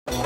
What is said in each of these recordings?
বন্ধুরা,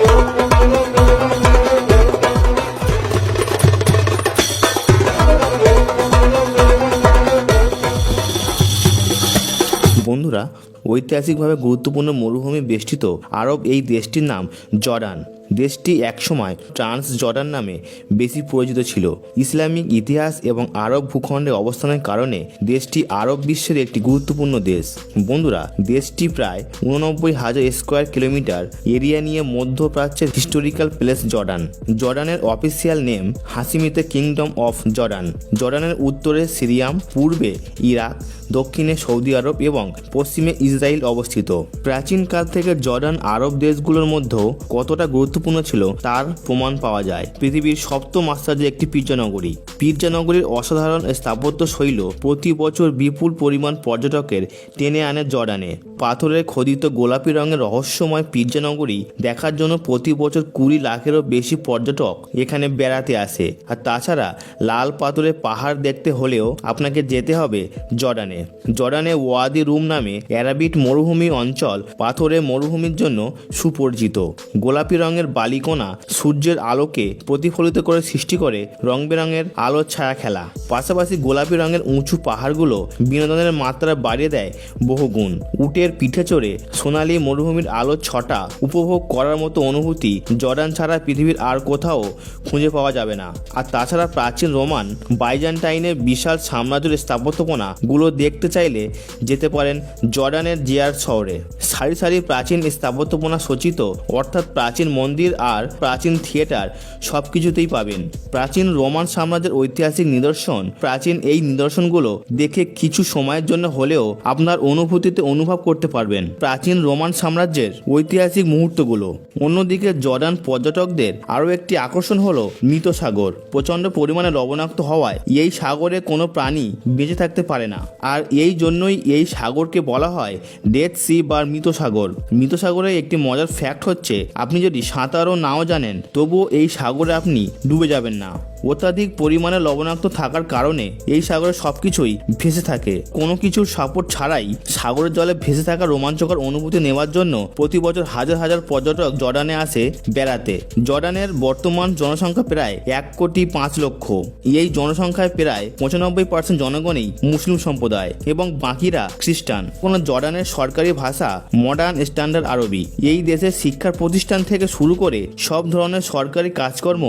ঐতিহাসিকভাবে গুরুত্বপূর্ণ মরুভূমি বেষ্টিত আরব এই দেশটির নাম জর্ডান। দেশটি একসময় ট্রান্স জর্ডান নামে বেশি পরিচিত ছিল। ইসলামিক ইতিহাস এবং আরব ভূখণ্ডে অবস্থানের কারণে দেশটি আরব বিশ্বের একটি গুরুত্বপূর্ণ দেশ। বন্ধুরা, দেশটি প্রায় 89,000 স্কোয়ার কিলোমিটার এরিয়া নিয়ে মধ্যপ্রাচ্যের হিস্টোরিক্যাল প্লেস জর্ডান। জর্ডানের official name Hashemite kingdom of Jordan. জর্ডানের উত্তরে সিরিয়াম, পূর্বে ইরাক, দক্ষিণে সৌদি আরব এবং পশ্চিমে ইসরায়েল অবস্থিত। প্রাচীনকাল থেকে জর্ডান আরব দেশগুলোর মধ্যেও কতটা গুরুত্বপূর্ণ ছিল তার প্রমাণ পাওয়া যায়। পৃথিবীর সপ্তম আশ্চর্যের একটি পিৎজা নগরী। পিৎজা নগরীর অসাধারণ স্থাপত্য শৈলী প্রতি বছর বিপুল পরিমাণ পর্যটকের টেনে আনে জর্ডানে। পাথরের খোদিত গোলাপি রঙের রহস্যময় পিৎজা নগরী দেখার জন্য প্রতি বছর 20 লাখেরও বেশি পর্যটক এখানে বেড়াতে আসে। আর তাছাড়া লাল পাথরের পাহাড় দেখতে হলেও আপনাকে যেতে হবে জর্ডানে। জর্ডানে ওয়াদি রুম নামে অ্যারাবিক মরুভূমি অঞ্চল পাথরের মরুভূমির জন্য সুপরিচিত। গোলাপি রঙের বালিকণা সূর্যের আলোকে প্রতিফলিত করে সৃষ্টি করে রং বেরঙের আলোর ছায়া খেলা। পাশাপাশি গোলাপি রঙের উঁচু পাহাড়গুলো বিনোদনের মাত্রা বাড়িয়ে দেয় বহুগুণ। উটের পিঠে চড়ে সোনালি মরুভূমির আলোর ছটা উপভোগ করার মতো অনুভূতি জর্ডান ছাড়া পৃথিবীর আর কোথাও খুঁজে পাওয়া যাবে না। আর তাছাড়া প্রাচীন রোমান বাইজেন্টাইনের বিশাল সাম্রাজ্যের স্থাপত্যপনা গুলো দেখতে চাইলে যেতে পারেন জর্ডানের জিয়ার শহরে। সারি সারি প্রাচীন স্থাপত্যপনা সজ্জিত, অর্থাৎ প্রাচীন মন্দির আর প্রাচীন থিয়েটার সবকিছুতেই পাবেন। প্রাচীন রোমান সাম্রাজ্যের ঐতিহাসিক নিদর্শন। প্রাচীন এই নিদর্শনগুলো দেখে কিছু সময়ের জন্য হলেও আপনার অনুভূতিতে অনুভব করতে পারবেন প্রাচীন রোমান সাম্রাজ্যের ঐতিহাসিক মুহূর্তগুলো। অন্যদিকে জর্ডান পর্যটকদের আরও একটি আকর্ষণ হলো মৃত সাগর। প্রচণ্ড পরিমাণে লবণাক্ত হওয়ায় এই সাগরে কোনো প্রাণী বেঁচে থাকতে পারে না, আর এই জন্যই এই সাগরকে বলা হয় ডেথ সি বা মৃত সাগর। মৃত সাগরের একটি মজার ফ্যাক্ট হচ্ছে, আপনি যদি সাঁতারও নাও জানেন তবুও এই সাগরে আপনি ডুবে যাবেন না। অত্যাধিক পরিমাণে লবণাক্ত থাকার কারণে এই সাগরে সবকিছুই ভেসে থাকে। কোনো কিছুর সাপোর্ট ছাড়াই সাগরের জলে ভেসে থাকা রোমাঞ্চকর অনুভূতি নেওয়ার জন্য প্রতি বছর হাজার হাজার পর্যটক জর্ডানে আসে বেড়াতে। জর্ডানের বর্তমান জনসংখ্যা প্রায় 1,05,00,000। এই জনসংখ্যায় প্রায় 95% জনগণই মুসলিম সম্প্রদায় এবং বাকিরা খ্রিস্টান। কোনো জর্ডানের সরকারি ভাষা মডার্ন স্ট্যান্ডার্ড আরবি। এই দেশের শিক্ষা প্রতিষ্ঠান থেকে শুরু করে সব ধরনের সরকারি কাজকর্ম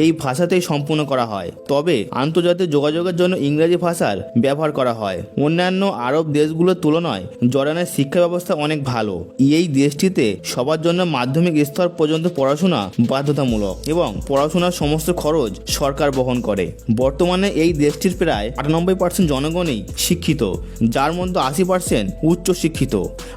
এই ভাষাতেই সম্পূর্ণ করা হয়, তবে আন্তর্জাতিক যোগাযোগের জন্য ইংরেজি ভাষার ব্যবহার করা হয়। অন্যান্য আরব দেশগুলোর তুলনায় জর্ডানের শিক্ষা ব্যবস্থা অনেক ভালো। এই দেশটিতে সবার জন্য মাধ্যমিক স্তর পর্যন্ত পড়াশোনা বাধ্যতামূলক এবং পড়াশোনার সমস্ত খরচ সরকার বহন করে। বর্তমানে এই দেশটির প্রায় 98% জনগণই শিক্ষিত, যার মধ্যে 80% উচ্চ শিক্ষিত।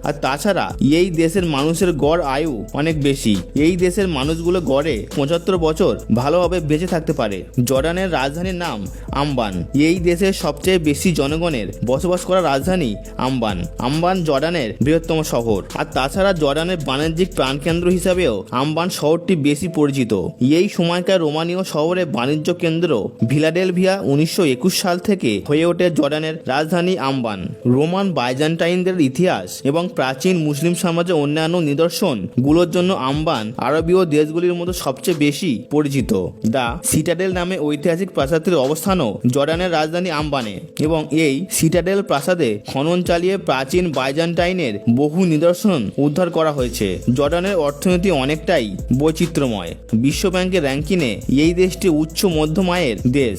আর তাছাড়া এই দেশের মানুষের গড় আয়ু অনেক বেশি। এই দেশের মানুষগুলো গড়ে 75 বছর ভালোভাবে বেঁচে থাকতে পারে। জর্ডানের রাজধানীর নাম আম্বান। এই দেশের সবচেয়ে বেশি জনগণের বসবাস করা রাজধানী আম্বান। আম্বান জর্ডানের বৃহত্তম শহর। আর তাছাড়া জর্ডানের বাণিজ্যিক প্রাণকেন্দ্র হিসাবেও আম্বান শহরটি বেশি পরিচিত। এই সময়কার রোমানীয় শহরে বাণিজ্য কেন্দ্র ফিলাডেলফিয়া 1921 সাল থেকে হয়ে ওঠে জর্ডানের রাজধানী আম্বান। রোমান বাইজেন্টাইনদের ইতিহাস এবং প্রাচীন মুসলিম সমাজের অন্যান্য নিদর্শন গুলোর জন্য আম্বান আরবীয় দেশগুলির মধ্যে সবচেয়ে বেশি পরিচিত। দ্য সিটাডেল নামে ঐতিহাসিক প্রাসাদের অবস্থানও জর্ডানের রাজধানী আম্বানে এবং এই সিটাডেল প্রাসাদে খনন চালিয়ে প্রাচীন বাইজেন্টাইনের বহু নিদর্শন উদ্ধার করা হয়েছে। জর্ডানের অর্থনীতি অনেকটাই বৈচিত্র্যময়। বিশ্বব্যাংকের র্যাঙ্কিংয়ে এই দেশটি উচ্চ মধ্যম আয়ের দেশ,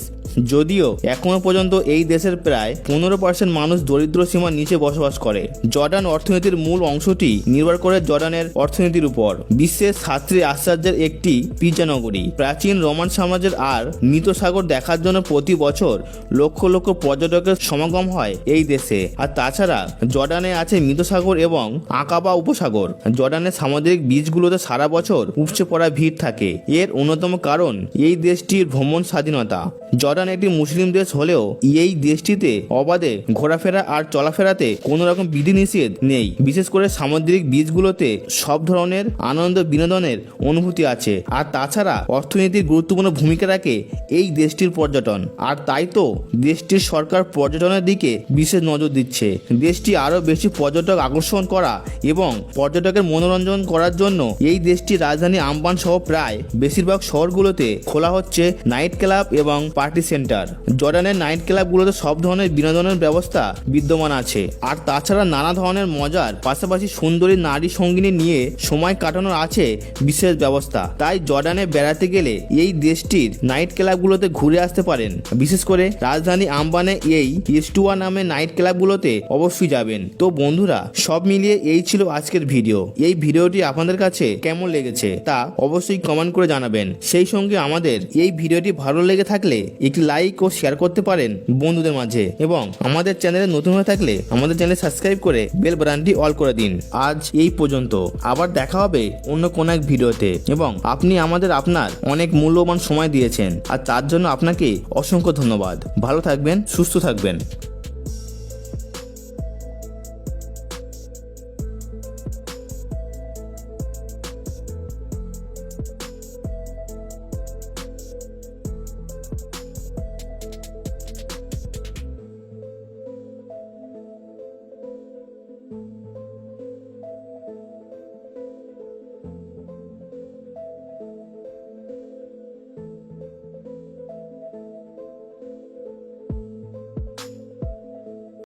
যদিও এখনো পর্যন্ত এই দেশের প্রায় 15% মানুষ দরিদ্র সীমার নিচে বসবাস করে। জর্ডান অর্থনীতির মূল অংশটি নির্ভর করে জর্ডানের অর্থনীতির উপর। বিশ্বের 7টি আশ্চর্যের একটি পিৎজা নগরী। প্রাচীন রোমান সাম্রাজ্যের আর মৃত সাগর দেখার জন্য প্রতি বছর লক্ষ লক্ষ পর্যটকের সমাগম হয় এই দেশে। আর তাছাড়া জর্ডানে আছে মৃত সাগর এবং আকাবা উপসাগর। জর্ডানের সামুদ্রিক বীচগুলোতে সারা বছর উপচে পড়া ভিড় থাকে। এর অন্যতম কারণ এই দেশটির ভ্রমণ স্বাধীনতা। জর্ডান একটি মুসলিম দেশ হলেও এই দেশটিতে অবাধে ঘোরাফেরা আর চলাফেরাতে কোনো রকম বিধিনিষেধ নেই। বিশেষ করে সামুদ্রিক বীচগুলোতে সব ধরনের আনন্দ বিনোদনের অনুভূতি আছে। আর তাছাড়া অর্থনীতির গুরুত্বপূর্ণ ভূমিকা রাখে এই দেশটির পর্যটন। আর তাই তো দেশটির সরকার পর্যটনের দিকে বিশেষ নজর দিচ্ছে। দেশটি আরও বেশি পর্যটক আকর্ষণ করা এবং পর্যটকের মনোরঞ্জন করার জন্য এই দেশটির রাজধানী আম্বান সহ প্রায় বেশিরভাগ শহরগুলোতে খোলা হচ্ছে নাইট ক্লাব এবং পার্টি সেন্টার। জর্ডানের নাইট ক্লাবগুলোতে সব ধরনের বিনোদনের ব্যবস্থা বিদ্যমান আছে। আর তাছাড়া নানা ধরনের মজার পাশাপাশি সুন্দরী নারী সঙ্গিনী নিয়ে সময় কাটানোর আছে বিশেষ ব্যবস্থা। তাই জর্ডানে বেড়াতে গেলে এই দেশটির নাইট ক্লাবগুলোতে ঘুরে আসতে পারেন। বিশেষ করে রাজধানী আম্বানে এই ইস্টুয়া নামে নাইট ক্লাবগুলোতে অবশ্যই যাবেন। তো বন্ধুরা, সব মিলিয়ে এই ছিল আজকের ভিডিও। এই ভিডিওটি আপনাদের কাছে কেমন লেগেছে তা অবশ্যই কমেন্ট করে জানাবেন। সেই সঙ্গে আমাদের এই ভিডিওটি ভালো লেগে থাকলে একটি লাইক ও শেয়ার করতে পারেন বন্ধুদের মাঝে, এবং আমাদের চ্যানেলে নতুন হয়ে থাকলে আমাদের চ্যানেল সাবস্ক্রাইব করে বেল বাটনটি অল করে দিন। আজ এই পর্যন্ত, আবার দেখা হবে অন্য কোনো এক ভিডিওতে। এবং আপনি আমাদের আপনার অনেক মূল্যবান সময় দিয়েছেন, আর তার জন্য আপনাকে অসংখ্য ধন্যবাদ। ভালো থাকবেন, সুস্থ থাকবেন।